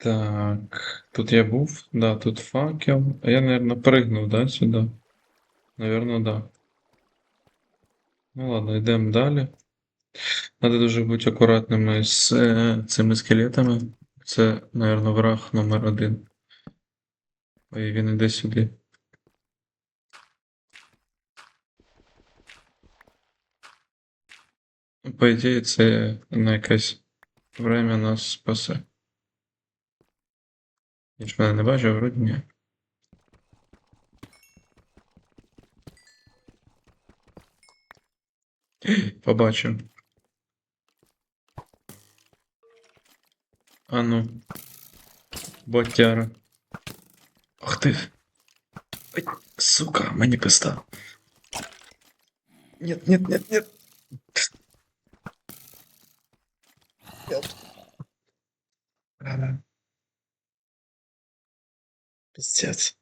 Так, тут я був, да, тут факел. А я, наверное, пригнув, да, сюди? Наверно, да. Ну ладно, йдемо далі. Надо дуже бути акуратними з цими скелетами. Це, наверно, враг номер 1. Ой, він іде сюди. По ідеї, це на якесь время нас спасе. Я ж мене не бачив, вроді ні. Побачив. А ну. Ботяра. Ах ти. Ай, сука, мені пизда. Нет, нет, нет, нет. Нет. Пиздец.